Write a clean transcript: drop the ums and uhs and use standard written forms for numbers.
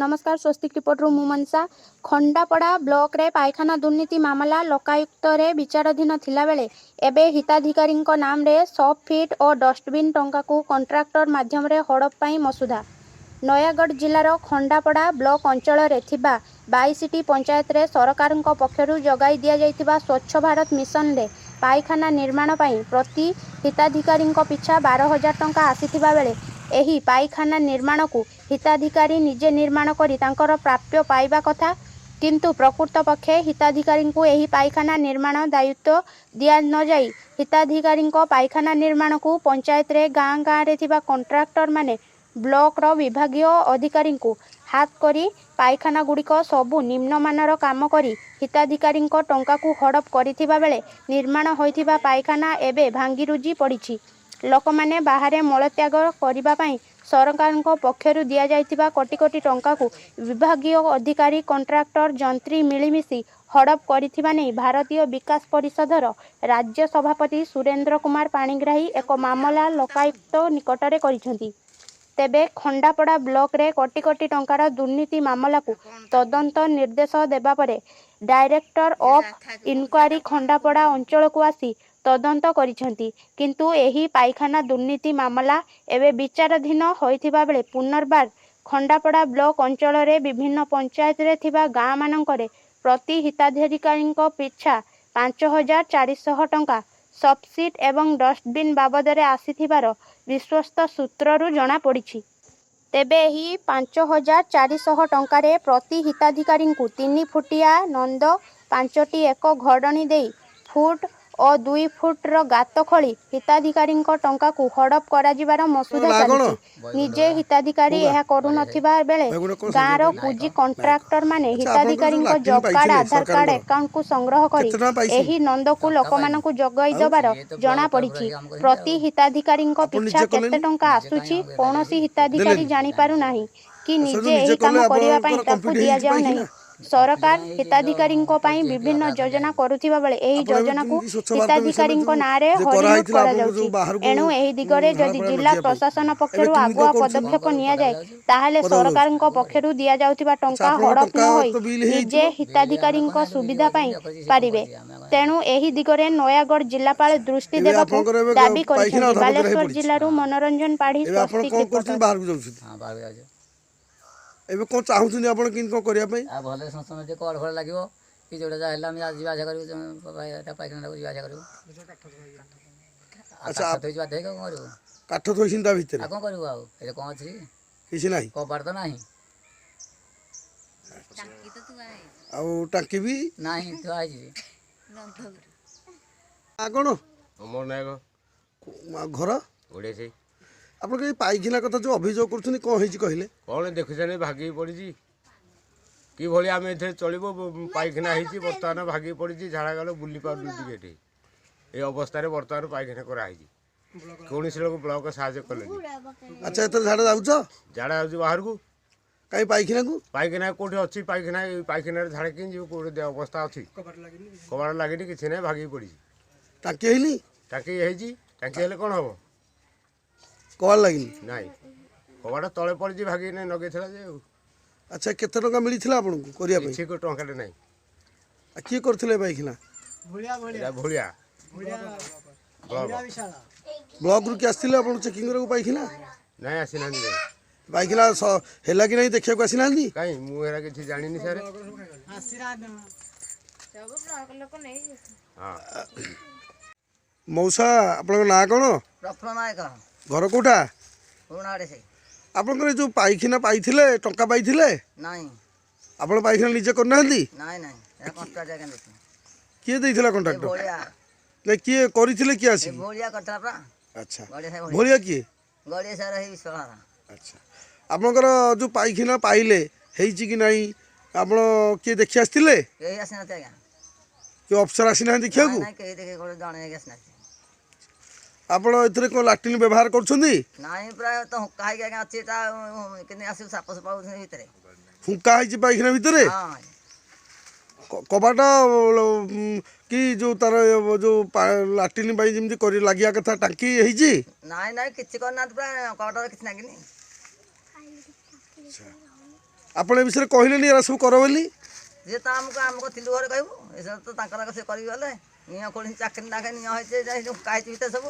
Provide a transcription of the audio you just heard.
नमस्कार स्वस्तिक रिपोर्ट मु मनसा खंडापड़ा ब्लॉक रे पायखाना दुर्नीति मामला लोकायुक्त रे विचाराधीन थिला बेले एबे हिताधिकारी नाम रे सॉफ्ट फीट और डस्टबिन टंका को कॉन्ट्रैक्टर माध्यम रे हड़प पाई मसुदा नयागढ़ जिलार खंडापड़ा ब्लॉक अंचल रे थिबा 22टी पंचायत रे सरकार पक्षरु जगाई दिया जाइतिबा स्वच्छ भारत मिशन रे पायखाना निर्माण पाई प्रति हिताधिकारी पिछा 12,000 टंका आसीथिबा बेले एही पायखाना निर्माण को हिताधिकारी निजे निर्माण करी तांकर प्राप्य पाइबा कथा किंतु प्रकृत पक्षे हिताधिकारी को एही पायखाना निर्माण दायित्व दिया न जाई हिताधिकारी पायखाना निर्माण को पंचायत रे गाँ गाँ रे थिबा कॉन्ट्रैक्टर माने ब्लॉक रो विभागीय अधिकारी को हाथ करी पायखाना गुड़िक सबु निम्नमानर काम करी हिताधिकारी टंका को हड़प करिथिबा बेले निर्माण होइथिबा पायखाना एबे भांगी रुजी पड़िछि लोक माने बाहरे मलत्याग करिबा पई सरकार पक्षरु दिया जाइतिबा कोटी कोटी टंका को विभागीय अधिकारी कॉन्ट्रैक्टर जंत्री मिलीमिशी हड़प करिथिबा नै भारतीय विकास परिषदर राज्य सभापति सुरेंद्र कुमार पाणिग्राही एक मामला लोकायुक्त निकटरे करिसेंती तेबे खंडापड़ा ब्लॉक रे कोटी कोटी टंकार दुर्नीति मामला को तदंत निर्देश देबा परे डायरेक्टर ऑफ इनक्वारी खंडापड़ा अंचल को आसी तदंत करिसेंती किंतु एही पायखाना दुर्नीति मामला एवं विचाराधीन होइथिबा बेले पुनर्बार खंडापड़ा ब्लॉक अंचल रे विभिन्न पंचायत रे थिबा गाँ मानकरे प्रति हिताधिकारी पिछा 5,400 टंका सब्सिडी एवं डस्टबिन बाबदरे आसीथिबार विश्वस्त सूत्ररु जणा पड़िछि तेबे एही 5,400 टंकारे प्रति हिताधिकारी को 3 फुटिया नंद 5टी एक घड़नी दे फुट और 2 फुट्र गात खोली हिताधिकारी टंका को हड़प कराजिबार मसुदा चलिछि निजे हिताधिकारी यह करू नथिबा बेले गाँर कुजी कॉन्ट्रैक्टर माने हिताधिकारी जॉब कार्ड आधार कार्ड अकाउंट को संग्रह करी एही नंद को लोकमानकु जगाई दबार जणा पड़िछि प्रति हिताधिकारी पिछा केते टंका आसुछि कोनोसी हिताधिकारी जानि पारु नाही कि निजे एही काम करिवा पई ताकु दिया जाउ नाही सरकार हिताधिकारी विभिन्न योजना करुथिबा बेले एही योजना को हिताधिकारी नारे हरिलुट करा जाउछि एणु एही दिगरे जदि जिला प्रशासन पक्षरु आगुआ पदक्षेप निया जाय ताहाले सरकार पक्षरु दिया जाउथिबा टंका हड़प न होई निजे हिताधिकारी सुविधा पाई पारिबे तेणु एही दिगरे नयागढ़ जिलापाल दृष्टि देबाकू दाबी करिसेंती बालेश्वर जिल्लारू मनोरंजन पाढ़ी स्वस्तिक रिपोर्ट एबे कोन चाहुछन आपण किन को करिया पई आ भले संसन जे कोड भल लागिवो कि जोडा जा हला हम आज बाजा करू भाई एटा पाइकना को बाजा करू अच्छा आप तो बात है को करू काठ थोइसिन ता भीतर आ को करू आ ए कोन अछि किछि नाही कबाड़ तो नाही टांकी तो तू आए आ टांकी भी नाही तो आइ जी आ कोन अमर नायक घर ओडे से आपण के पाइखिना कथा जो अभियोग करछनी कोन हेछि कहिले कौन देखुछे भागी पड़ी कि भाई आम ए चलो पाइखाना होती बर्तमान भागी पड़ी झाड़ा गल बुली पारे ये अवस्था बर्तमान पाइखाना कराई कौन लोग ब्लॉक साहय कले अच्छा एत झाड़ा जाऊच झाड़ा जाऊँ बाहर को कहीं पाइखाना कौटी अच्छी पाइखाना झाड़ा कि कौटे अवस्था अच्छी कबाड़ लगे किसी ना भागी पड़ी टांकी हैनी टाँकी टाँकी हेल्ले कौन हम कबाड़ लगिनी नाई कबाड़ तले पड़ी भागी नगे अच्छा केते टंका मिलिथिला आपन को करिया पई किसी को टंकाटे नहीं आ की करथिले पाइखिना भूलिया ब्लॉक रु के आस्थिले आपन चेकिंग रो पाइखिना नहीं आसी ना पाइखिना हेला कि नहीं देखिया को आसी नांदी कहीं मुझे किसी जानी सर हाँ मौसा आपन ना कोन प्रफुल्ल नायक घर कोठा पुराडे से आपन जो पाइखिना पाइथिले टंका पाइथिले नाही आपन पाइखिना निजे कर नांदी नाही नाही ए कॉन्ट्रैक्ट जाके देते किए दैथिला कॉन्ट्रैक्टर भोलिया नहीं किए करिथिले किए आसी भोलिया करता pra अच्छा गड़े से भोलिया किए गड़े से रही विश्वहारा अच्छा आपनकर जो पाइखिना पाइले हेइची कि नाही आपन किए देखि आस्थिले केही आसिनते आज्ञा कि अफसर आसी ना देखिया को नाही केही देखे कोड जाने के आसिनते आपण एथरे को लाट्रिन व्यवहार करछंदी नाही प्राय तो काहे के अछि ता किने आसी साप साप भीतर हुंका है पाइखाना भितर हां कबाट कि जो तार जो लाट्रिन बाई जमी कर लगिया कथा टांकी है नाई नाई किछि करना प्राय कबाट किछि नागिनी ଆପଣ ଏ ବିଷୟରେ କହିଲେନି ଏରା ସବୁ କର ବୋଲି? ଯେ ତ ଆମକୁ ଥିଲୁ ଘରେ କହିବୁ ଏସବୁ ତ ତାଙ୍କର ସେ କରିକି ଗଲେ ନିଅ କୋଳି ଚାକିରି ନାଖେ ନିଅ ହେଇଛି ଯେଉଁ କାହିଁଛି ଭିତରେ ସବୁ